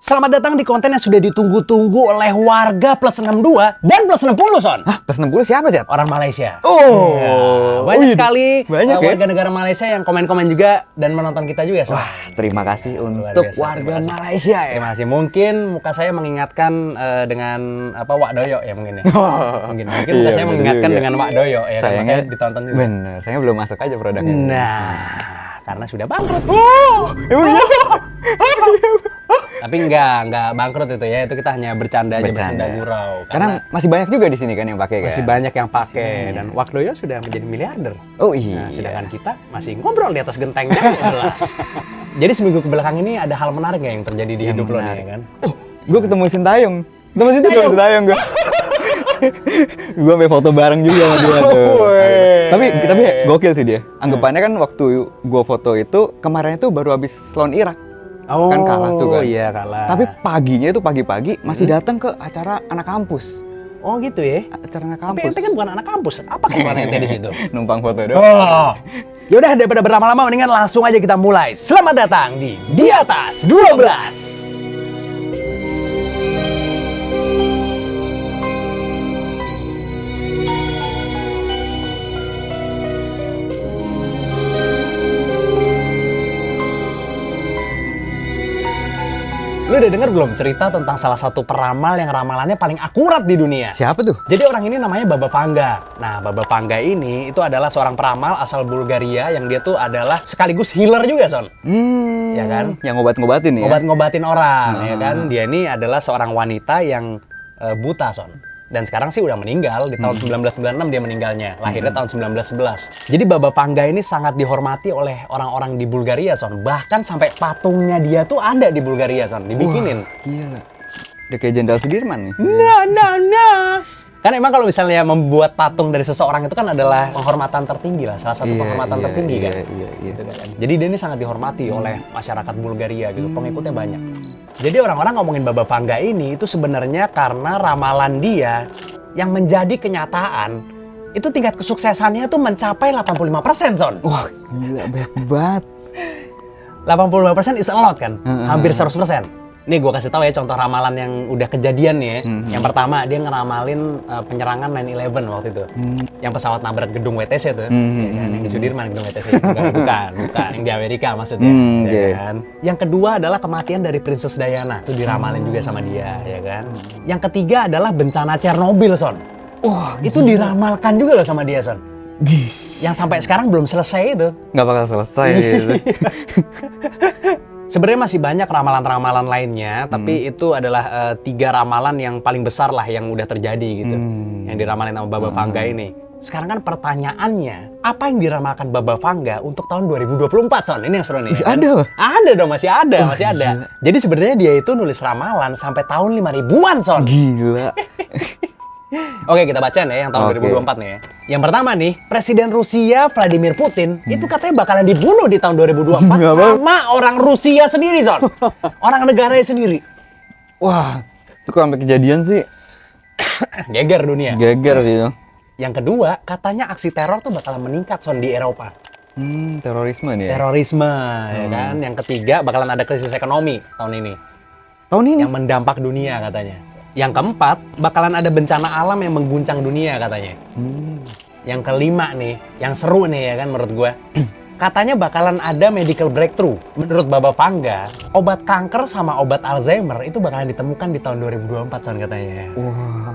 Selamat datang di konten yang sudah ditunggu-tunggu oleh warga plus 62 dan plus 60, Son. Hah, plus 60 siapa sih? Orang Malaysia. Oh, Ya, banyak sekali banyak warga negara Malaysia yang komen-komen juga dan menonton kita juga, Son. Wah, terima kasih Luar untuk biasa, warga terima kasih. Malaysia ya. Terima kasih. Mungkin muka saya mengingatkan dengan Wak Doyo ya mungkin ya. Mungkin muka Iya, saya bener mengingatkan juga. dengan Wak Doyo ya. Kan? Sayangnya Makanya ditonton juga. Bener, saya belum masuk aja produknya. Nah, karena sudah bangkrut. Emang iya? Tapi enggak bangkrut itu ya. Itu kita hanya bercanda aja, bersenda gurau. Karena masih banyak juga di sini kan yang pakai kan. masih banyak yang pakai banyak. dan Wak Doyo sudah menjadi miliarder. Oh iya. Nah, sedangkan kita masih ngobrol di atas genteng jelas. Jadi seminggu kebelakang ini ada hal menarik nggak yang terjadi di hidup lo nih ya kan? Oh, gue ketemu Sintayong. Ketemu Sintayong gue. Gue sampai foto bareng juga sama dia tuh. Tapi gokil sih dia. Anggapannya kan waktu gue foto itu kemarin itu baru habis lawan Irak. Oh, Kan kalah tuh kan. Iya kalah. Tapi paginya itu pagi-pagi masih datang ke acara anak kampus. Oh gitu ya? Acara anak Tapi kampus. ente kan bukan anak kampus. Apa kebutuhan ente di situ? Numpang foto doang. Oh. Yaudah daripada berlama-lama mendingan langsung aja kita mulai. Selamat datang di Atas 12. Lu udah denger belum cerita tentang salah satu peramal yang ramalannya paling akurat di dunia? Siapa tuh? Jadi orang ini namanya Baba Vanga. Nah, Baba Vanga ini itu adalah seorang peramal asal Bulgaria yang dia tuh adalah sekaligus healer juga, Son. Ya kan? Yang ngobat-ngobatin ya? Ngobat-ngobatin orang, ya kan? Dia ini adalah seorang wanita yang buta, Son. Dan sekarang sih udah meninggal, di tahun 1996 dia meninggalnya, lahirnya tahun 1911. Jadi Baba Vanga ini sangat dihormati oleh orang-orang di Bulgaria, Son. Bahkan sampai patungnya dia tuh ada di Bulgaria, Son, dibikinin. Wah, gila. Udah kayak Jenderal Sudirman nih. Nah. Kan emang kalau misalnya membuat patung dari seseorang itu kan adalah penghormatan tertinggi lah, salah satu penghormatan tertinggi kan. Iya. Gitu kan. Jadi dia ini sangat dihormati oleh masyarakat Bulgaria gitu, pengikutnya banyak. Jadi orang-orang ngomongin Baba Vanga ini itu sebenarnya karena ramalan dia yang menjadi kenyataan itu tingkat kesuksesannya tuh mencapai 85%, Son. Wah, gila banyak banget. 85% is a lot kan? Hampir 100%. Nih gue kasih tahu ya contoh ramalan yang udah kejadian nih ya. Yang pertama dia ngeramalin penyerangan 9/11 waktu itu. Yang pesawat nabrak gedung WTC tuh. Ya kan? Yang di Sudirman gedung WTC. Bukan. Yang di Amerika maksudnya. Ya kan? Yang kedua adalah kematian dari Princess Diana. Itu diramalin juga sama dia, ya kan? Yang ketiga adalah bencana Chernobyl, Son. Wah, Itu diramalkan juga loh sama dia, Son. Yang sampai sekarang belum selesai itu. nggak bakal selesai gitu. Sebenarnya masih banyak ramalan-ramalan lainnya, tapi itu adalah 3 ramalan yang paling besar lah yang udah terjadi gitu. Yang diramalin sama Baba Vanga ini. Sekarang kan pertanyaannya, apa yang diramalkan Baba Vanga untuk tahun 2024, Son? Ini yang seru nih. Ya kan? Ada? Ada dong, masih ada. Jadi sebenarnya dia itu nulis ramalan sampai tahun 5000-an, Son. Gila. Oke, kita bacain ya yang tahun 2024 nih ya. Yang pertama nih, Presiden Rusia Vladimir Putin itu katanya bakalan dibunuh di tahun 2024 sama orang Rusia sendiri, Son. Orang negaranya sendiri. Wah, itu kok sampai kejadian sih Geger dunia. geger sih itu. Yang kedua, katanya aksi teror tuh bakalan meningkat, Son, di Eropa. Terorisme nih ya. Terorisme, ya kan. Yang ketiga, bakalan ada krisis ekonomi tahun ini. Tahun ini? Yang mendampak dunia katanya. Yang keempat, bakalan ada bencana alam yang mengguncang dunia katanya. Yang kelima nih, yang seru nih ya kan menurut gue. Katanya bakalan ada medical breakthrough. Menurut Baba Vanga, obat kanker sama obat Alzheimer itu bakalan ditemukan di tahun 2024, Son, katanya. Wah.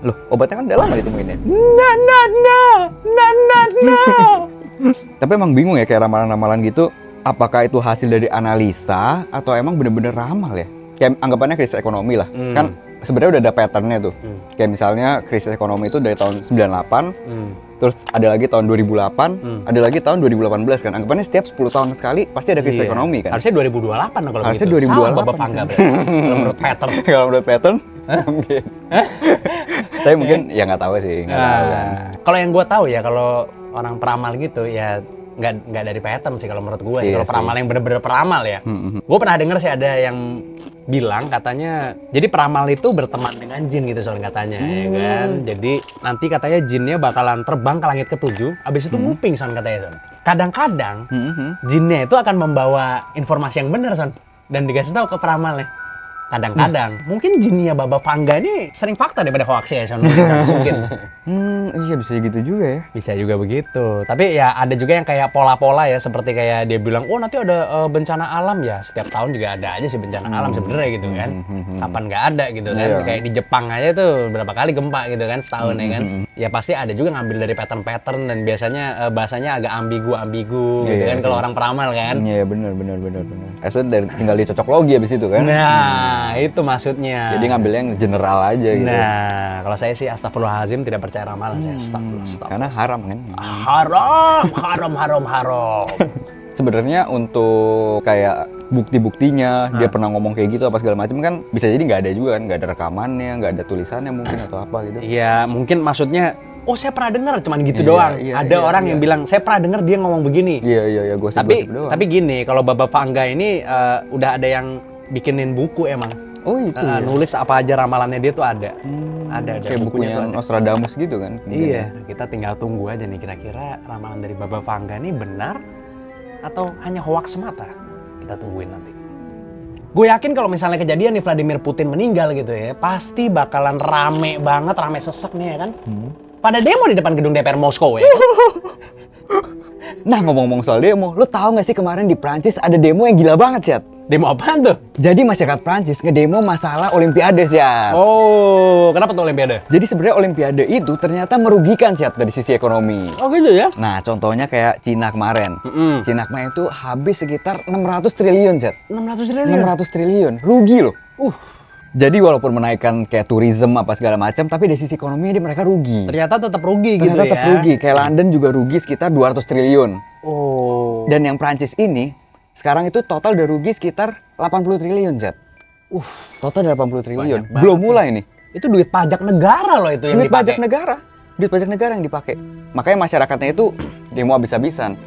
Loh, obatnya kan udah lama ditemuin ya? Tapi emang bingung ya kayak ramalan-ramalan gitu. Apakah itu hasil dari analisa atau emang bener-bener ramal ya? Kayak anggapannya krisis ekonomi lah. Kan sebenarnya udah ada patternnya tuh. Kayak misalnya krisis ekonomi itu dari tahun 98, terus ada lagi tahun 2008, ada lagi tahun 2018 kan. Anggapannya setiap 10 tahun sekali pasti ada krisis ekonomi kan. Harusnya 2028 dong kalau Harusnya begitu. 2028 Salah Baba Vanga berarti. Kalau menurut pattern. Kalau menurut pattern, mungkin. Tapi mungkin ya nggak tahu sih, nggak tahu kan. Kalau yang gue tahu ya, kalau orang peramal gitu ya nggak dari pattern sih kalau menurut gue sih. Kalau peramal yang bener-bener peramal ya. Gue pernah denger sih ada yang bilang katanya, jadi peramal itu berteman dengan jin gitu soal katanya, ya kan. Jadi nanti katanya jinnya bakalan terbang ke langit ketujuh, abis itu nguping, Son, katanya, Son. Kadang-kadang jinnya itu akan membawa informasi yang benar, Son. dan dikasih tahu ke peramalnya. Kadang-kadang mungkin jinnya Baba Vanga ini sering fakta daripada hoax ya, Son. Mungkin. Iya bisa gitu juga ya. Bisa juga begitu. Tapi ya ada juga yang kayak pola-pola ya, seperti kayak dia bilang, oh nanti ada bencana alam ya. Setiap tahun juga ada aja sih bencana alam sebenarnya gitu kan. Kapan nggak ada gitu kan. Iya. Kayak di Jepang aja tuh berapa kali gempa gitu kan setahun ya kan. Ya pasti ada juga ngambil dari pattern-pattern dan biasanya bahasanya agak ambigu-ambigu gitu kan kalau orang peramal kan. Iya benar. Dari tinggal dicocok logi abis itu kan. Nah, itu maksudnya. Jadi ngambilnya yang general aja gitu. Nah, kalau saya sih astagfirullahaladzim tidak percaya ramalan. Saya astagfirullah. Karena haram kan. Haram. Sebenarnya untuk kayak bukti-buktinya dia pernah ngomong kayak gitu apa segala macam kan bisa jadi nggak ada juga kan, nggak ada rekamannya, nggak ada tulisannya mungkin atau apa gitu. Iya, mungkin maksudnya, oh saya pernah dengar, cuman gitu Iya, doang. iya, Ada iya, orang iya. yang bilang, saya pernah dengar dia ngomong begini. Iya, gosip doang. Tapi gini, kalau Baba Vanga ini udah ada yang bikinin buku emang. Oh itu ya? Nulis apa aja ramalannya dia tuh ada. Ada Kayak bukunya tuh ada. Nostradamus gitu kan. mungkin Iya, ya. kita tinggal tunggu aja nih kira-kira ramalan dari Baba Vanga ini benar atau hanya hoax semata. Kita tungguin nanti. Gue yakin kalau misalnya kejadian nih Vladimir Putin meninggal gitu ya, pasti bakalan rame banget, rame sesek nih ya kan. Pada demo di depan gedung DPR Moskow ya. Nah ngomong-ngomong soal demo, lo tahu nggak sih kemarin di Prancis ada demo yang gila banget Syat? Demo apaan tuh? Jadi masyarakat Prancis ngedemo masalah Olimpiade Syat. Oh, kenapa tuh Olimpiade? Jadi sebenarnya Olimpiade itu ternyata merugikan Syat dari sisi ekonomi. Oh gitu ya? Nah contohnya kayak Cina kemarin. Mm-mm. Cina kemarin itu habis sekitar 600 triliun Syat. 600 triliun? 600 triliun, rugi loh. Jadi walaupun menaikkan kayak tourism apa segala macam, tapi dari sisi ekonomi dia mereka rugi. Ternyata tetap rugi gitu Ternyata ya? tetap rugi. Kayak London juga rugi sekitar 200 triliun. Oh. Dan yang Prancis ini sekarang itu total udah rugi sekitar 80 triliun, Zat. Total udah 80 triliun. Banyak banget Belum mulai nih. Itu duit pajak negara loh itu yang Duit dipakai. pajak negara. Duit pajak negara yang dipakai. Makanya masyarakatnya itu demo habis-habisan.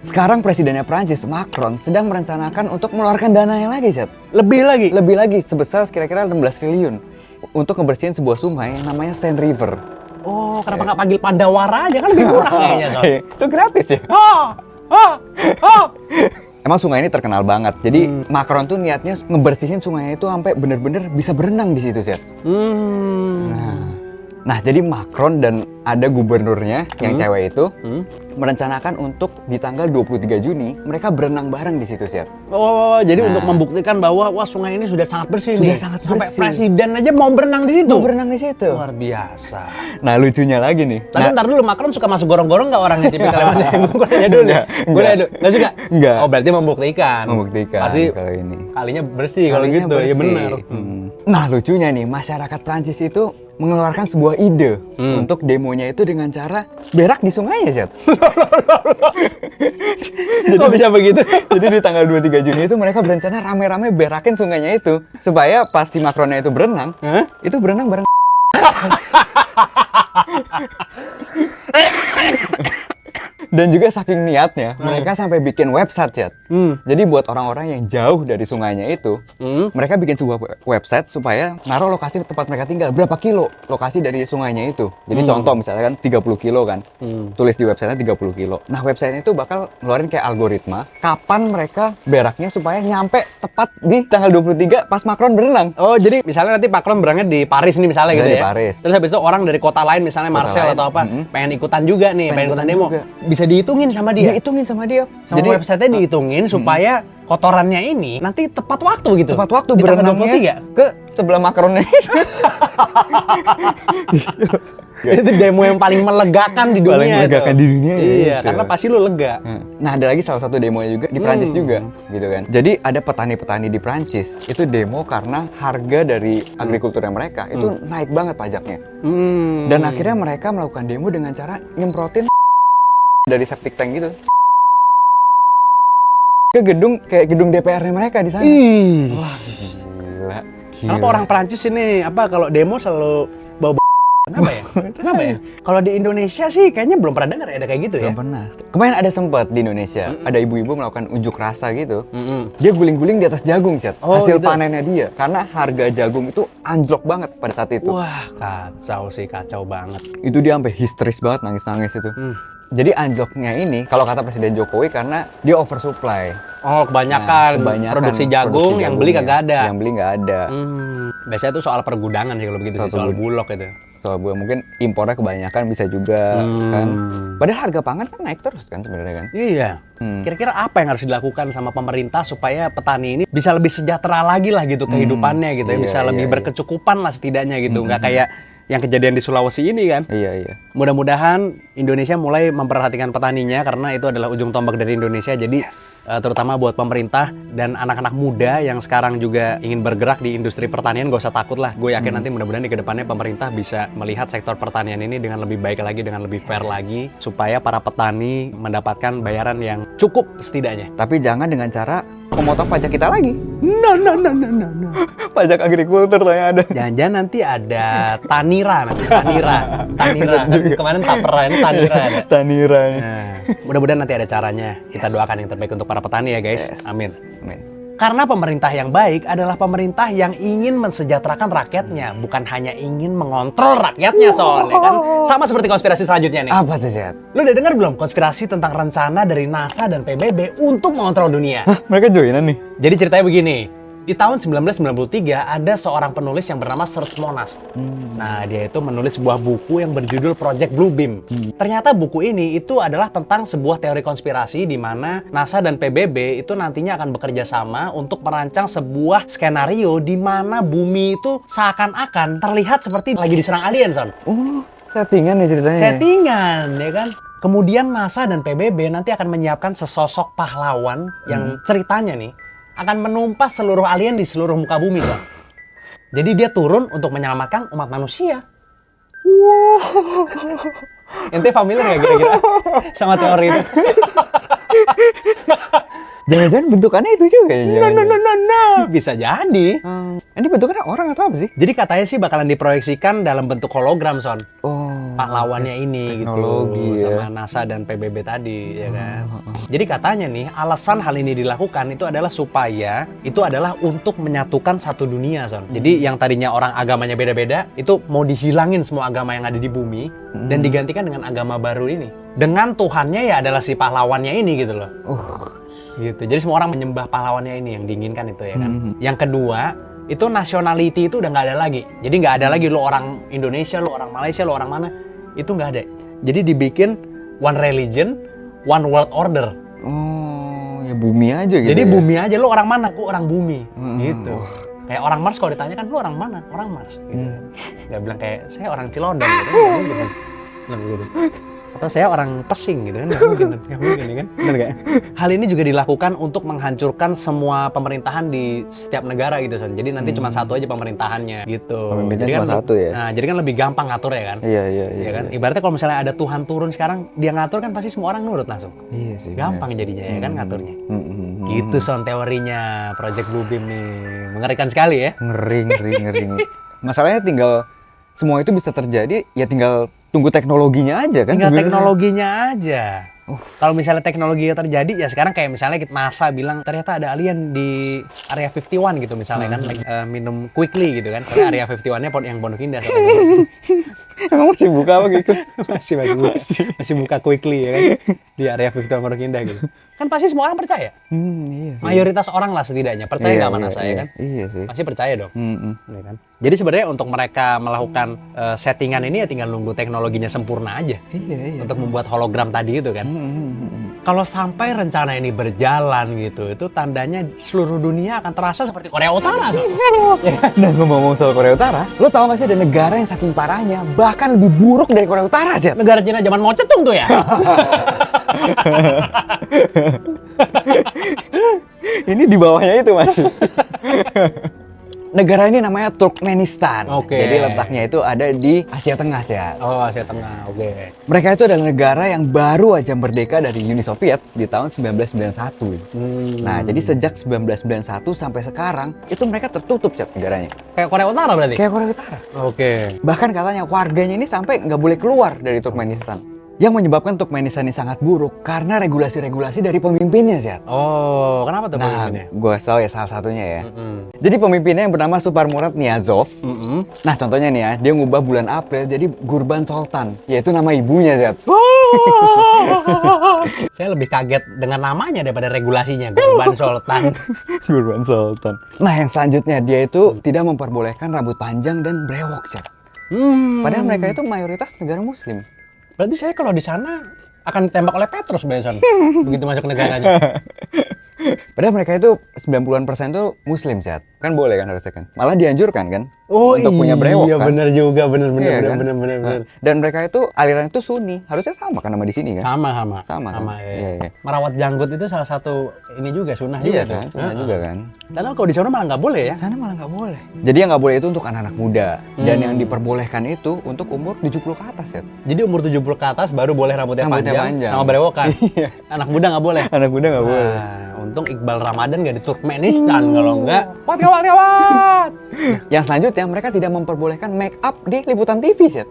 Sekarang presidennya Prancis, Macron, sedang merencanakan untuk mengeluarkan dana yang lagi, Zat. Lebih lagi? Lebih lagi, sebesar kira-kira 16 triliun. Untuk ngebersihin sebuah sungai yang namanya Seine River. Oh, kenapa nggak panggil Pandawara aja kan lebih murah kayaknya, Son. Itu gratis ya? Oh. Emang sungai ini terkenal banget. Jadi Macron tuh niatnya ngebersihin sungainya itu sampai bener-bener bisa berenang di situ, Zat. Nah, jadi Macron dan ada gubernurnya yang cewek itu merencanakan untuk di tanggal 23 Juni mereka berenang bareng di situ, Zat. Oh, jadi untuk membuktikan bahwa wah sungai ini sudah sangat bersih Sudah nih. sangat Sampai bersih. presiden aja mau berenang di situ. Mau berenang di situ. Luar biasa. Nah, lucunya lagi nih. Tapi ntar dulu Macron suka masuk gorong-gorong nggak orangnya tipikalnya Mas? Gue nanya dulu. Enggak. Gue nanya dulu. Nggak suka? Enggak. Oh, berarti membuktikan. Membuktikan Pasti kalau ini. kalinya bersih kalau Kalinya gitu. Iya bersih. benar. Nah, lucunya nih, masyarakat Prancis itu mengeluarkan sebuah ide untuk demonya itu dengan cara berak di sungainya, Zat. Jadi bisa begitu. Jadi di tanggal 23 Juni itu mereka berencana rame-rame berakin sungainya itu supaya pas si Macronnya itu berenang, itu berenang bareng. Dan juga saking niatnya, mereka sampai bikin website, Zat. Jadi buat orang-orang yang jauh dari sungainya itu, mereka bikin sebuah website supaya naruh lokasi tempat mereka tinggal, berapa kilo lokasi dari sungainya itu. Jadi contoh misalnya kan 30 kilo kan, tulis di websitenya 30 kilo. Nah websitenya itu bakal ngeluarin kayak algoritma, kapan mereka beraknya supaya nyampe tepat di tanggal 23 pas Macron berenang. Oh, jadi misalnya nanti Macron berangnya di Paris nih misalnya gitu Di ya. Paris. Terus habis itu orang dari kota lain misalnya Kota Marseille lain. atau apa, pengen ikutan juga nih, pengen ikutan demo. juga. Bisa dihitungin sama dia. Dihitungin sama dia. Sama website-nya dihitungin supaya kotorannya ini nanti tepat waktu gitu. tepat waktu di tanggal berenangnya 23. ke sebelah Macronnya. Itu demo yang paling melegakan di dunia. Paling melegakan itu. di dunia, ya, Iya, itu. karena pasti lu lega. Nah, ada lagi salah satu demonya juga di Prancis juga, gitu kan. Jadi ada petani-petani di Prancis itu demo karena harga dari agrikulturnya mereka itu naik banget pajaknya. Dan akhirnya mereka melakukan demo dengan cara nyemprotin dari septic tank gitu ke gedung kayak gedung DPR-nya mereka di sana. Wah, gila. Kenapa orang Prancis ini kalau demo selalu bawa kenapa ya? Kenapa ya? Kalau di Indonesia sih kayaknya belum pernah dengar ada kayak gitu ya. Belum pernah. Kemarin ada sempat di Indonesia, ada ibu-ibu melakukan unjuk rasa gitu. Mm-mm. Dia guling-guling di atas jagung, Chat. Oh, Hasil gitu. panennya dia. Karena harga jagung itu anjlok banget pada saat itu. Wah, kacau sih, kacau banget. Itu dia sampai histeris banget, nangis-nangis itu. Jadi anjloknya ini kalau kata Presiden Jokowi karena dia oversupply. Oh, kebanyakan produksi jagung yang beli kagak ada. Yang beli nggak ada. Biasanya itu soal pergudangan sih kalau begitu sih, soal bulog itu. Soal bulog mungkin impornya kebanyakan bisa juga kan. Padahal harga pangan kan naik terus kan sebenarnya kan. Iya. Kira-kira apa yang harus dilakukan sama pemerintah supaya petani ini bisa lebih sejahtera lagi lah gitu kehidupannya gitu ya, bisa lebih berkecukupan lah setidaknya gitu. Nggak kayak yang kejadian di Sulawesi ini kan. Iya. Mudah-mudahan Indonesia mulai memperhatikan petaninya karena itu adalah ujung tombak dari Indonesia. Jadi terutama buat pemerintah dan anak-anak muda yang sekarang juga ingin bergerak di industri pertanian, gak usah takut lah. Gue yakin nanti mudah-mudahan di kedepannya pemerintah bisa melihat sektor pertanian ini dengan lebih baik lagi, dengan lebih fair lagi, supaya para petani mendapatkan bayaran yang cukup setidaknya. Tapi jangan dengan cara memotong pajak kita lagi. No. Pajak agrikultur yang ada. Jangan-jangan nanti ada Tanira. Kemarin Tapera, ini Tanira ada. Tanira. Nah, mudah-mudahan nanti ada caranya. Kita doakan yang terbaik untuk para petani ya guys. Amin. Karena pemerintah yang baik adalah pemerintah yang ingin mensejahterakan rakyatnya, bukan hanya ingin mengontrol rakyatnya soalnya kan. Sama seperti konspirasi selanjutnya nih. Apa tuh, Zed? Lu udah dengar belum konspirasi tentang rencana dari NASA dan PBB untuk mengontrol dunia? Hah, mereka joinan nih? Jadi ceritanya begini. Di tahun 1993 ada seorang penulis yang bernama Serge Monast. Nah, dia itu menulis sebuah buku yang berjudul Project Bluebeam. Ternyata buku ini itu adalah tentang sebuah teori konspirasi di mana NASA dan PBB itu nantinya akan bekerja sama untuk merancang sebuah skenario di mana bumi itu seakan-akan terlihat seperti lagi diserang alien, Son. Oh, settingan nih ceritanya. Settingan, ya kan? Kemudian NASA dan PBB nanti akan menyiapkan sesosok pahlawan yang ceritanya nih akan menumpas seluruh alien di seluruh muka bumi, Son. Jadi dia turun untuk menyelamatkan umat manusia. Wow. Ente familiar nggak kira-kira sama teori itu? Jangan-jangan bentukannya itu juga ya? No. Bisa jadi. Ini bentukannya orang atau apa sih? Jadi katanya sih bakalan diproyeksikan dalam bentuk hologram, Son. Oh, pahlawannya ini teknologi gitu, ya. sama NASA dan PBB tadi, ya kan. Jadi katanya nih, alasan hal ini dilakukan itu adalah supaya itu adalah untuk menyatukan satu dunia, Son. Jadi yang tadinya orang agamanya beda-beda, itu mau dihilangin semua agama yang ada di bumi dan digantikan dengan agama baru ini. Dengan Tuhannya ya adalah si pahlawannya ini gitu loh. Gitu. Jadi semua orang menyembah pahlawannya ini yang diinginkan itu ya kan. Yang kedua, itu nationality itu udah nggak ada lagi. Jadi nggak ada lagi lo orang Indonesia, lo orang Malaysia, lo orang mana. Itu nggak ada. Jadi dibikin one religion, one world order. Oh, ya bumi aja gitu. Jadi ya? bumi aja, lo orang mana? Gue orang bumi. Gitu. Kayak orang Mars kalau ditanya kan lo orang mana? Orang Mars. Gitu. Nggak bilang kayak saya orang Cilodong gitu. Nggak begitu. Atau saya orang Pesing gitu kan, nggak mungkin kan, benar nggak? Hal ini juga dilakukan untuk menghancurkan semua pemerintahan di setiap negara gitu, Son. Jadi nanti cuma satu aja pemerintahannya gitu. Pemimpinnya Jadi cuma kan, satu ya? Nah, jadi kan lebih gampang ngatur ya kan? Iya. Ya kan? Ibaratnya kalau misalnya ada Tuhan turun sekarang, dia ngatur kan pasti semua orang nurut langsung. Iya sih. Gampang jadinya ya kan ngaturnya. Gitu, Son, teorinya Project Bluebeam nih. Mengerikan sekali ya? Ngeri. Masalahnya tinggal semua itu bisa terjadi, ya tinggal tunggu teknologinya aja kan. Tinggal sebenarnya. teknologinya aja. Kalau misalnya teknologinya terjadi, ya sekarang kayak misalnya NASA bilang ternyata ada alien di Area 51 gitu misalnya kan, minum quickly gitu kan. Soalnya Area 51-nya yang Pondok Indah. Emang masih buka apa gitu? masih buka quickly ya kan di Area 51 Pondok Indah gitu. Kan pasti semua orang percaya. Iya sih. Mayoritas orang lah setidaknya percaya nggak sama NASA ya kan? Iya sih. Pasti percaya dong. Ya kan? Jadi sebenarnya untuk mereka melakukan settingan ini ya tinggal nunggu teknologinya sempurna aja. Iya. Untuk membuat hologram tadi itu kan. Kalau sampai rencana ini berjalan gitu, itu tandanya seluruh dunia akan terasa seperti Korea Utara. Nah, ngomong soal Korea Utara, lo tau gak sih ada negara yang saking parahnya bahkan lebih buruk dari Korea Utara sih? Negara Cina zaman Mao Zedong tuh ya. Ini di bawahnya itu masih. Negara ini namanya Turkmenistan. Oke. Jadi letaknya itu ada di Asia Tengah sih. Oh, Asia Tengah. Oke. Mereka itu adalah negara yang baru aja merdeka dari Uni Soviet di tahun 1991. Nah, jadi sejak 1991 sampai sekarang itu mereka tertutup negaranya. Kayak Korea Utara berarti? Kayak Korea Utara. Oke. Bahkan katanya warganya ini sampai nggak boleh keluar dari Turkmenistan. yang menyebabkan Turkmenistan ini sangat buruk karena regulasi-regulasi dari pemimpinnya, Zat. Oh, kenapa tuh Nah, pemimpinnya? gue tahu ya salah satunya ya. Jadi pemimpinnya yang bernama Suparmurat Niyazov. Nah, contohnya nih ya, dia ngubah bulan April jadi Gurban Sultan, yaitu nama ibunya, Zat. Saya lebih kaget dengan namanya daripada regulasinya, Gurban Sultan. Gurban Sultan. Nah, yang selanjutnya dia itu tidak memperbolehkan rambut panjang dan brewok, Zat. Padahal mereka itu mayoritas negara muslim. Berarti saya kalau di sana akan ditembak oleh Petrus Benson begitu masuk negaranya. Padahal mereka itu 90% tuh muslim, Zat. Kan boleh kan harusnya kan. Malah dianjurkan kan untuk punya brewok iya, kan. bener juga, bener. Nah, dan mereka itu aliran itu Sunni. Harusnya sama kan sama di sini kan? Sama kan? ya. Iya. Merawat janggut itu salah satu ini juga sunnah Iya juga kan, tuh. sunnah juga kan. Karena kalau di sana malah nggak boleh ya. Sana malah nggak boleh. Jadi yang nggak boleh itu untuk anak-anak muda. Dan yang diperbolehkan itu untuk umur 70 ke atas, ya. Jadi umur 70 ke atas baru boleh rambutnya panjang sama Iya. berewokan. Anak muda nggak boleh. Anak muda nggak boleh. Untung Iqbal Ramadan nggak di Turkmenistan, kalau nggak wat. Yang selanjutnya mereka tidak memperbolehkan make up di liputan TV, Set.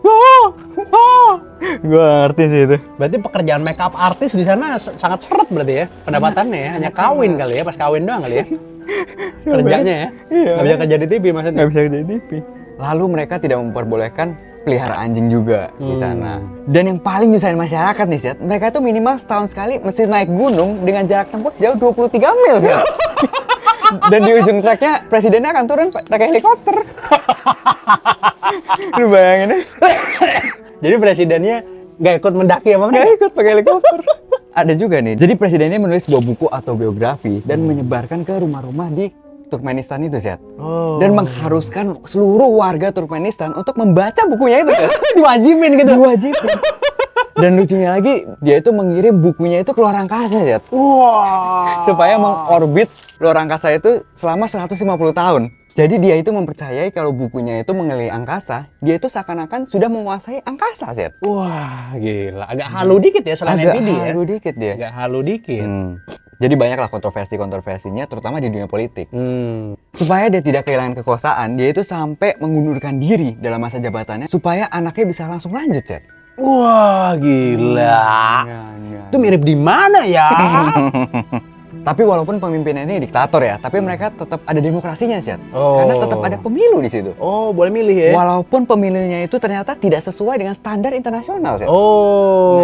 Gua ngerti sih itu. Berarti pekerjaan make up artis di sana sangat seret berarti ya pendapatannya ya. Hanya kawin kali ya, pas kawin doang kali ya. Kerjanya ya. Iya. Nggak bisa kerja di TV maksudnya. Nggak bisa kerja di TV. Lalu mereka tidak memperbolehkan pelihara anjing juga di sana. Dan yang paling nyusahin masyarakat nih, Set, mereka itu minimal setahun sekali mesti naik gunung dengan jarak tempuh sejauh 23 mil, Set. Dan di ujung treknya presidennya akan turun pakai helikopter. Lu bayangin ya? Jadi presidennya nggak ikut mendaki apa? Nggak ikut pakai helikopter. Ada juga nih. Jadi presidennya menulis sebuah buku atau biografi dan menyebarkan ke rumah-rumah di Turkmenistan itu, Zat. Dan mengharuskan seluruh warga Turkmenistan untuk membaca bukunya itu, Zat. Diwajibin gitu. Diwajibin. Dan lucunya lagi, dia itu mengirim bukunya itu ke luar angkasa, Zat. Wah. Supaya mengorbit luar angkasa itu selama 150 tahun. Jadi dia itu mempercayai kalau bukunya itu mengelilingi angkasa, dia itu seakan-akan sudah menguasai angkasa, Zat. Wah, gila. Agak halu dikit ya selain Agak NPD ya. halu dikit dia. Agak halu dikit. Jadi banyaklah kontroversi-kontroversinya, terutama di dunia politik. Supaya dia tidak kehilangan kekuasaan, dia itu sampai mengundurkan diri dalam masa jabatannya supaya anaknya bisa langsung lanjut, Zat. Wah, gila. Itu mirip di mana ya? Tapi walaupun pemimpinnya ini diktator ya, tapi mereka tetap ada demokrasinya, Zat. Karena tetap ada pemilu di situ. Oh, boleh milih ya? Walaupun pemilunya itu ternyata tidak sesuai dengan standar internasional, Zat. Oh.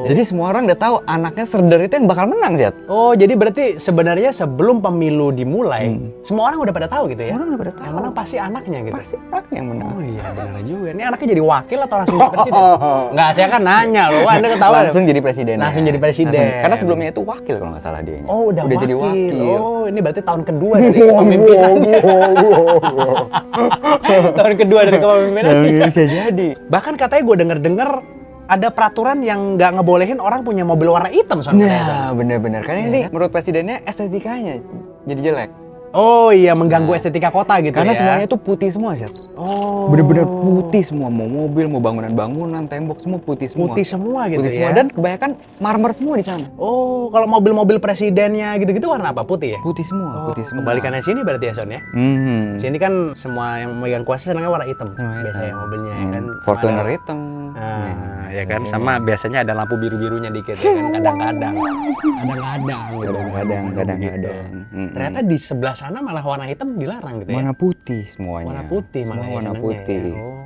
Jadi semua orang udah tahu anaknya Serdar itu yang bakal menang, Zat. Oh, jadi berarti sebenarnya sebelum pemilu dimulai, semua orang udah pada tahu gitu ya? Orang udah pada tahu. Yang menang pasti anaknya gitu? Pasti anaknya yang menang. Oh iya, benar juga. Ini anaknya jadi wakil atau langsung jadi presiden? Enggak, saya kan nanya loh. Anda ketahuan. Langsung jadi presiden. Langsung jadi presiden. Karena sebelumnya itu wakil kalau nggak salah dia. Oh, udah jadi wakil. Oh, ini berarti tahun kedua dari kepemimpinannya. Tahun kedua dari kepemimpinannya. Bisa jadi. Bahkan katanya gue denger-denger ada peraturan yang nggak ngebolehin orang punya mobil warna hitam soalnya. Nah, bener-bener. Karena ini menurut presidennya estetikanya jadi jelek. Oh iya, mengganggu estetika kota gitu. Karena ya. semuanya itu putih semua, Zat. Oh. Bener-bener putih semua. Mau mobil, mau bangunan-bangunan, tembok semua putih semua. Putih semua gitu Putih ya. semua. Dan kebanyakan marmer semua di sana. Oh, kalau mobil-mobil presidennya gitu-gitu warna apa? Putih ya? Putih semua, putih semua. Kebalikannya sini berarti ya, Son ya? Sini kan semua yang memegang kuasa senangnya warna hitam. Biasanya mobilnya ya kan. Fortuner hitam. Nah, ya kan, sama biasanya ada lampu biru-birunya dikit ya kan, kadang-kadang. Kadang-kadang. Ternyata di sebelah sana malah warna hitam dilarang gitu ya. Warna putih semuanya. Warna putih semua malah ya warna senangnya putih. ya. Oh.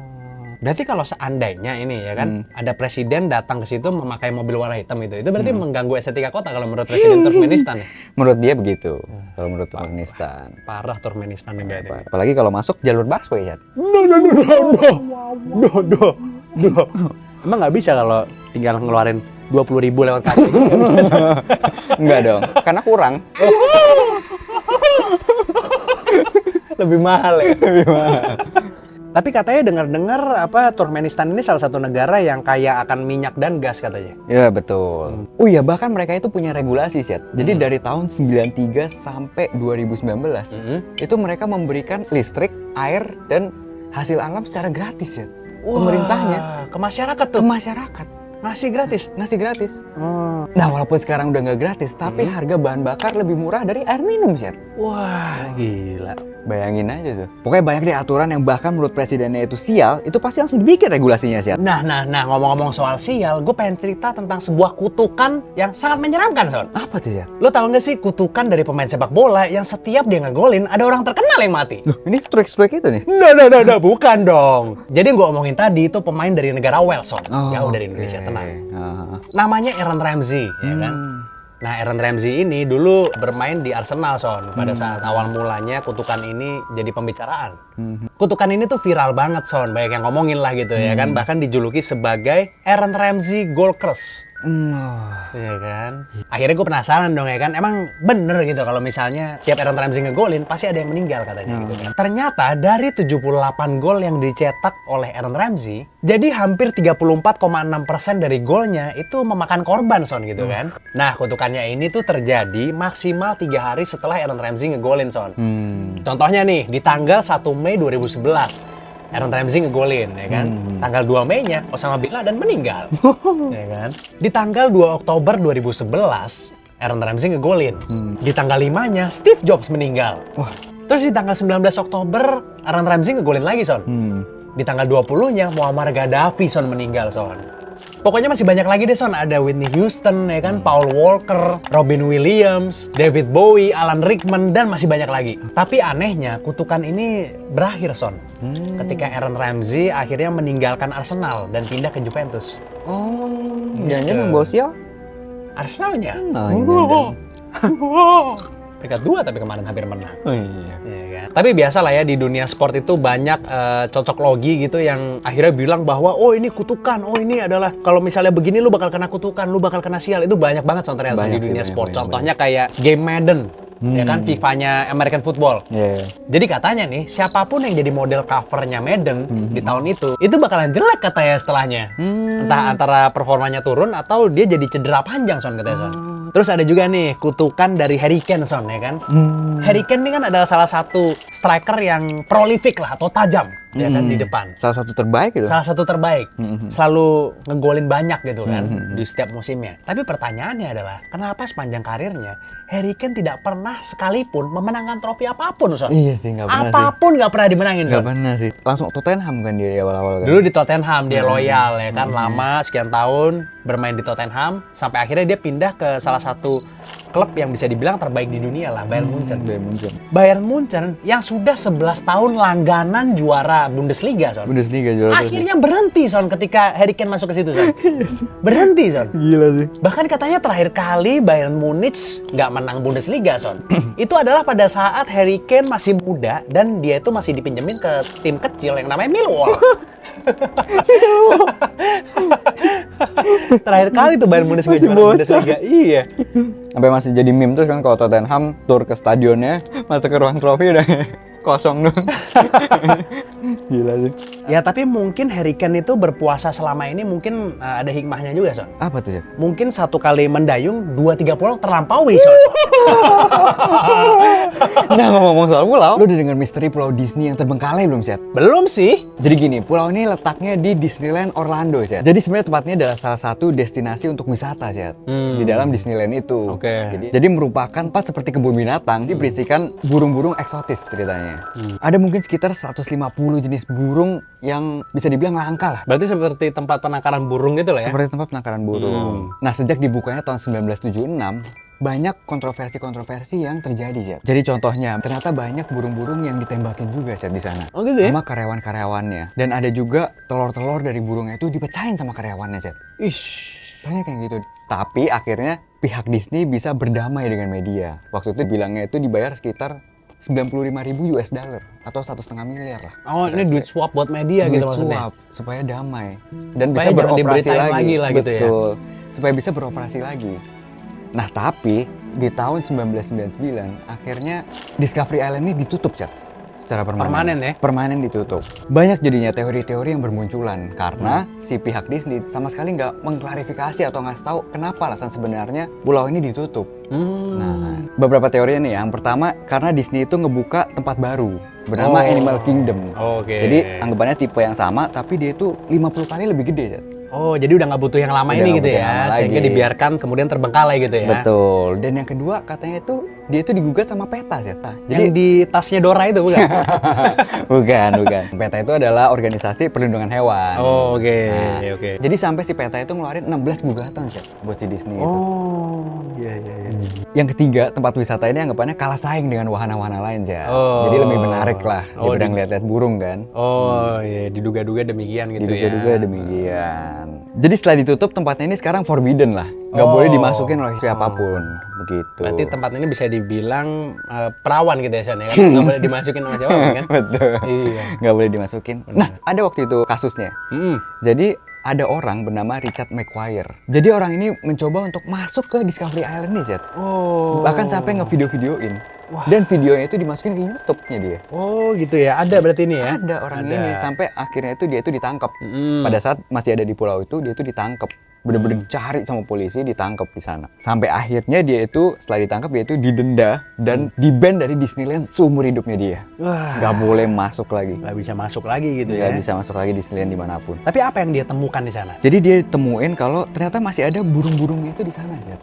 Berarti kalau seandainya ini ya kan, ada presiden datang ke situ memakai mobil warna hitam itu berarti mengganggu estetika kota kalau menurut presiden Turkmenistan ya? Menurut dia begitu. Kalau menurut Turkmenistan. Parah Turkmenistan ini berarti. Apalagi kalau masuk jalur busway, ya. Emang nggak bisa kalau tinggal ngeluarin 20.000 lewat kaki? Enggak dong, karena kurang. Lebih mahal ya? Lebih mahal. Tapi katanya dengar-dengar Turkmenistan ini salah satu negara yang kaya akan minyak dan gas katanya. Ya betul. Oh iya, bahkan mereka itu punya regulasi, Syed. Jadi dari tahun 93 sampai 2019 itu mereka memberikan listrik, air dan hasil alam secara gratis, Syed. Pemerintahnya ke masyarakat tuh. Ke masyarakat. Ngasih gratis. Nah, walaupun sekarang udah nggak gratis, tapi harga bahan bakar lebih murah dari air minum, Syed. Wah, gila. Bayangin aja tuh. Pokoknya banyak deh aturan yang bahkan menurut presidennya itu sial, itu pasti langsung dibikin regulasinya sih. Nah, ngomong-ngomong soal sial, gue pengen cerita tentang sebuah kutukan yang sangat menyeramkan, Son. Apa tuh sih? Lo tau gak sih kutukan dari pemain sepak bola yang setiap dia ngegolin, ada orang terkenal yang mati? Loh, ini strike itu nih? Nah, bukan dong. Jadi yang gue omongin tadi itu pemain dari negara Wales, Son. Jauh dari Indonesia, oke. tenang. Namanya Aaron Ramsey, ya kan? Nah, Aaron Ramsey ini dulu bermain di Arsenal, Son. Pada saat awal mulanya kutukan ini jadi pembicaraan. Kutukan ini tuh viral banget, Son. Banyak yang ngomongin lah gitu ya kan. Bahkan dijuluki sebagai Aaron Ramsey Goal Curse. Iya kan? Akhirnya gue penasaran dong ya kan. Emang bener gitu kalau misalnya tiap Aaron Ramsey ngegolin pasti ada yang meninggal katanya gitu kan. Ternyata dari 78 gol yang dicetak oleh Aaron Ramsey, jadi hampir 34,6% dari golnya itu memakan korban, Son gitu kan. Nah, kutukannya ini tuh terjadi maksimal 3 hari setelah Aaron Ramsey ngegolin, Son. Contohnya nih, di tanggal 1 Mei 2011 Aaron Ramsey ngegolin, ya kan? Tanggal 2 Mei-nya, Osama Bin Laden meninggal, ya kan? Di tanggal 2 Oktober 2011, Aaron Ramsey ngegolin. Di tanggal 5-nya, Steve Jobs meninggal. Wah. Terus di tanggal 19 Oktober, Aaron Ramsey ngegolin lagi, Son. Di tanggal 20-nya, Muammar Gaddafi, Son, meninggal, Son. Pokoknya masih banyak lagi deh, Son. Ada Whitney Houston, ya kan? Paul Walker, Robin Williams, David Bowie, Alan Rickman, dan masih banyak lagi. Tapi anehnya, kutukan ini berakhir, Son. Ketika Aaron Ramsey akhirnya meninggalkan Arsenal dan pindah ke Juventus. Jangan-jangan bawa sial? Arsenalnya? Jangan. Peringkat 2 tapi kemarin hampir menang. Oh iya. Iya kan? Tapi biasa lah ya di dunia sport itu banyak cocok logi gitu yang akhirnya bilang bahwa oh ini kutukan, oh ini adalah kalau misalnya begini lu bakal kena kutukan, lu bakal kena sial. Itu banyak banget contohnya di dunia sport. Contohnya kayak game Madden. Ya kan, FIFA-nya American Football. Jadi katanya nih, siapapun yang jadi model covernya Madden di tahun itu bakalan jelek katanya setelahnya. Entah antara performanya turun atau dia jadi cedera panjang, Son, katanya, Son. Terus ada juga nih, kutukan dari Harry Kane, Son, ya kan? Harry Kane ini kan adalah salah satu striker yang prolific lah, atau tajam, ya kan, di depan. Salah satu terbaik itu? Salah satu terbaik. Selalu ngegolin banyak gitu kan, di setiap musimnya. Tapi pertanyaannya adalah, kenapa sepanjang karirnya, Harry Kane tidak pernah sekalipun memenangkan trofi apapun, Son? Iya sih, nggak pernah apapun nggak pernah dimenangin, Son. Nggak pernah sih. Langsung Tottenham kan dia di awal-awal kan? Dulu di Tottenham, dia loyal ya kan, lama, sekian tahun bermain di Tottenham, sampai akhirnya dia pindah ke salah satu klub yang bisa dibilang terbaik di dunia lah, Bayern Munchen. Bayern Munchen yang sudah 11 tahun langganan juara Bundesliga, Son. Bundesliga juara. Akhirnya berhenti, Son, ketika Harry Kane masuk ke situ, Son. Berhenti, Son. Gila sih. Bahkan katanya terakhir kali Bayern Munich nggak menang Bundesliga, Son. Itu adalah pada saat Harry Kane masih muda dan dia itu masih dipinjemin ke tim kecil yang namanya Millwall. Terakhir kali tuh Bayern Munich nggak juara Bundesliga. Iya. Sampai masih jadi meme terus kan kalau Tottenham tur ke stadionnya, masuk ke ruang trofi udah kosong dong. Gila sih. Ya tapi mungkin Harry Kane itu berpuasa selama ini mungkin ada hikmahnya juga, Son. Apa tuh ya? Mungkin satu kali mendayung 2-3 pulau terlampaui, Son. Nah, ngomong-ngomong soal pulau, lu udah dengar misteri Pulau Disney yang terbengkalai belum, Syed? Belum sih. Jadi gini, pulau ini letaknya di Disneyland Orlando, Syed. Jadi sebenarnya tempatnya adalah salah satu destinasi untuk wisata, Syed. Di dalam Disneyland itu. Oke. Jadi merupakan tempat seperti kebun binatang, diberisikan burung-burung eksotis ceritanya. Ada mungkin sekitar 150 jenis burung yang bisa dibilang langka lah. Berarti seperti tempat penangkaran burung gitu lah ya? Seperti tempat penangkaran burung. Nah, sejak dibukanya tahun 1976, banyak kontroversi-kontroversi yang terjadi, Zed. Jadi contohnya, ternyata banyak burung-burung yang ditembakin juga, Zed, di sana. Oh gitu ya? Sama karyawan-karyawannya. Dan ada juga telur-telur dari burungnya itu dipecahin sama karyawannya, Zed. Ish. Banyak yang gitu. Tapi akhirnya pihak Disney bisa berdamai dengan media. Waktu itu bilangnya itu dibayar sekitar 95.000 US dollar atau 1,5 miliar lah. Oh, ini duit suap buat media gitu maksudnya? Duit suap, supaya damai. Dan supaya bisa beroperasi lagi. lah, Betul. Gitu ya? Supaya bisa beroperasi lagi. Nah, tapi di tahun 1999 akhirnya Discovery Island ini ditutup, Chat. Secara permanen. Permanen ya? Permanen ditutup. Banyak jadinya teori-teori yang bermunculan karena si pihak Disney sama sekali nggak mengklarifikasi atau ngasih tahu kenapa alasan sebenarnya pulau ini ditutup. Nah, beberapa teorinya nih. Yang pertama, karena Disney itu ngebuka tempat baru bernama Animal Kingdom. Oke. Jadi anggapannya tipe yang sama tapi dia itu 50 kali lebih gede, Chat. Oh, jadi udah nggak butuh yang lama Udah ini nggak gitu butuh yang ya, lama sehingga lagi. dibiarkan kemudian terbengkalai gitu ya. Betul. Dan yang kedua katanya itu dia itu digugat sama PETA ya, Ta. Jadi di tasnya Dora itu bukan? bukan. PETA itu adalah organisasi perlindungan hewan. Oh, oke, Nah, oke. Jadi sampai si PETA itu ngeluarin 16 gugatan sih buat si Disney itu. Oh, iya. Yang ketiga, tempat wisata ini anggapannya kalah saing dengan wahana-wahana lain sih. Oh. Jadi lebih menarik lah Oh, daripada ngeliat-liat burung kan. Oh, iya, diduga-duga demikian gitu ya. Diduga-duga demikian. Jadi setelah ditutup tempatnya ini sekarang forbidden lah. Nggak boleh dimasukin oleh siapapun. Begitu. Berarti tempat ini bisa dibilang perawan gitu ya, San ya kan? Nggak boleh dimasukin sama siapa kan? Betul. Iya. Nggak boleh dimasukin. Nah, ada waktu itu kasusnya. Mm-mm. Jadi ada orang bernama Richard McQuire. Jadi orang ini mencoba untuk masuk ke Discovery Island nih, Zed. Oh. Bahkan sampai ngevideo-videoin. Wah. Dan videonya itu dimasukin ke YouTube-nya dia. Oh, gitu ya. Ada berarti ini ya? Ada orang Ada. ini sampai akhirnya itu dia itu ditangkap. Mm. Pada saat masih ada di pulau itu dia itu ditangkap. Bener-bener dicari sama polisi, ditangkap di sana. Sampai akhirnya dia itu setelah ditangkap dia itu didenda dan di-ban dari Disneyland seumur hidupnya dia. Wah. Nggak boleh masuk lagi. Nggak bisa masuk lagi gitu Nggak ya? bisa masuk lagi Disneyland dimanapun. Tapi apa yang dia temukan di sana? Jadi dia temuin kalau ternyata masih ada burung-burungnya itu di sana, Zed.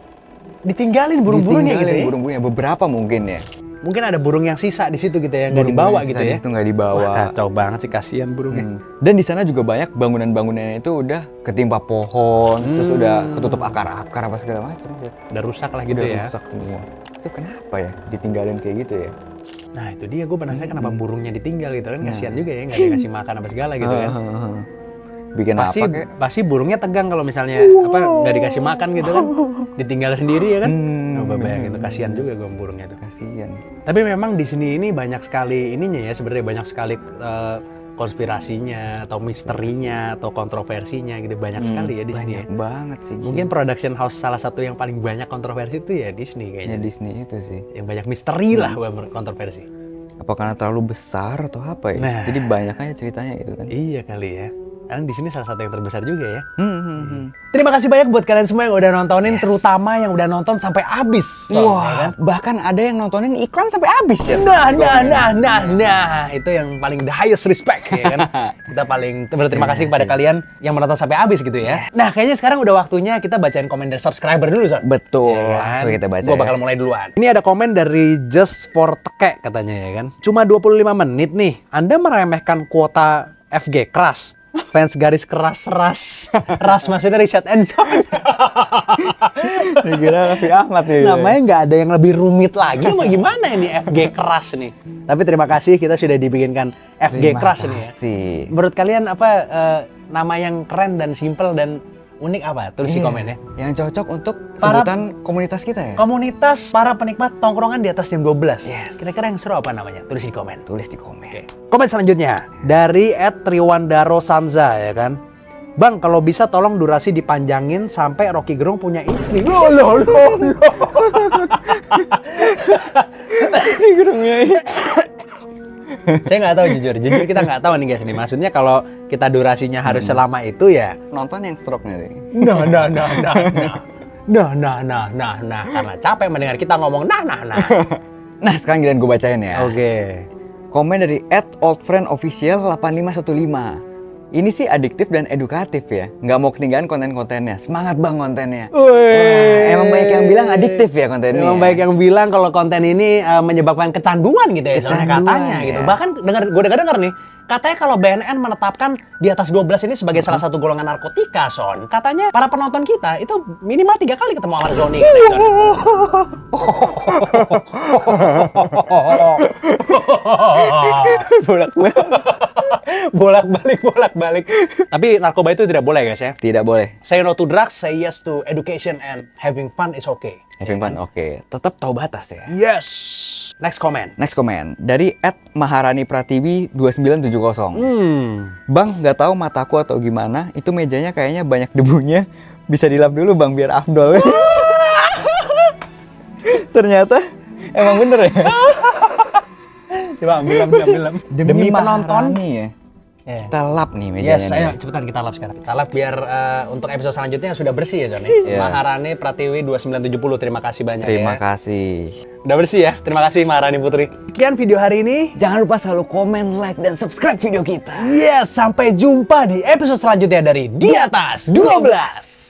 Ditinggalin burung-burungnya gitu Ditinggalin ya? burung-burungnya beberapa mungkin ya. Mungkin ada burung yang sisa di situ gitu ya, nggak Burung-burung dibawa yang gitu sisa ya? Itu nggak dibawa. Wah, kacau banget sih, kasihan burungnya. Dan di sana juga banyak bangunan-bangunannya itu udah ketimpa pohon, terus udah ketutup akar-akar apa segala macam. Udah rusak lah gitu Udah ya? rusak semua. Itu kenapa ya ditinggalin kayak gitu ya? Nah itu dia, gue penasaran kenapa burungnya ditinggal gitu kan, kasihan juga ya, nggak dikasih makan apa segala gitu kan. Bikin Pasti, apa kayak? pasti burungnya tegang kalau misalnya apa nggak dikasih makan gitu kan, ditinggal sendiri ya kan. Coba bayangin tuh, kasihan juga gue burungnya tuh. Kasihan. Tapi memang di sini ini banyak sekali ininya ya, sebenarnya banyak sekali konspirasinya atau misterinya atau kontroversinya gitu, banyak sekali ya di sini ya. Banyak banget sih. Mungkin production house salah satu yang paling banyak kontroversi itu ya Disney ya kayaknya. Disney itu sih. Yang banyak misteri lah kontroversi. Apa karena terlalu besar atau apa ya? Nah. Jadi banyak aja ceritanya gitu kan. Iya kali ya. Karena di sini salah satu yang terbesar juga ya. Hmm. Terima kasih banyak buat kalian semua yang udah nontonin, terutama yang udah nonton sampai habis. Wah, bahkan ada yang nontonin iklan sampai habis ya. Nah, itu yang paling the highest respect ya kan. Kita paling berterima kasih kepada kalian yang menonton sampai habis gitu ya. Nah, kayaknya sekarang udah waktunya kita bacain komen dari subscriber dulu, Son. Betul. Ya kan? Langsung kita baca. Gua bakal mulai duluan. Ini ada komen dari Just for Teke katanya ya kan. Cuma 25 menit nih. Anda meremehkan kuota FG keras. Fans garis keras ras maksudnya Richard Enson. Dikira Raffi Ahmad ya. Namanya nggak ada yang lebih rumit lagi, mau gimana ini FG keras nih. Tapi terima kasih kita sudah dibikinkan FG keras nih ya. Menurut kalian apa nama yang keren dan simple dan unik apa? Tulis di komen ya. Yang cocok untuk Para- sebutan komunitas kita ya. Komunitas para penikmat tongkrongan di atas jam 12. Yes. Kira-kira yang seru apa namanya? Tulis di komen. Tulis di komen. Oke. Komen selanjutnya dari @Triwandaro Sanza ya kan. Bang, kalau bisa tolong durasi dipanjangin sampai Rocky Gerung punya istri. Loh. Saya nggak tahu jujur kita nggak tahu nih guys nih. Maksudnya kalau kita durasinya harus selama itu ya. Nonton yang stroke-nya deh. Nah. Karena capek mendengar kita ngomong nah. Nah, sekarang giliran gue bacain ya. Oke. Komen dari @oldfriendofficial8515. Ini sih adiktif dan edukatif ya. Nggak mau ketinggalan konten-kontennya. Semangat bang kontennya. Wah, emang banyak yang bilang adiktif ya kontennya. Emang banyak yang bilang kalau konten ini menyebabkan kecanduan gitu ya, soalnya katanya Kecanduan, gitu. ya. Bahkan gue dengar nih, katanya kalau BNN menetapkan di atas 12 ini sebagai salah satu golongan narkotika, Son. Katanya para penonton kita itu minimal 3 kali ketemu sama Zoni. Bolak-balik. Tapi narkoba itu tidak boleh guys ya. Tidak boleh. Say no to drugs, say yes to education and having fun is okay. Having fun, oke. Tetap tahu batas ya. Yes. Next comment. Next comment dari @maharani_pratiwi2970. Bang, nggak tahu mataku atau gimana, itu mejanya kayaknya banyak debunya. Bisa dilap dulu bang biar afdol. Ternyata emang bener ya. Coba ambil. Demi penonton. Maharani ya. Iya. Kita lap nih mejanya Yes, nih. ayo cepetan kita lap sekarang. Kita lap biar untuk episode selanjutnya sudah bersih ya, Jon. Iya. Maharani Pratiwi 2970, terima kasih banyak Terima ya. kasih. Udah bersih ya, terima kasih Maharani Putri. Sekian video hari ini. Jangan lupa selalu komen, like, dan subscribe video kita. Yes, sampai jumpa di episode selanjutnya dari Di Atas 12.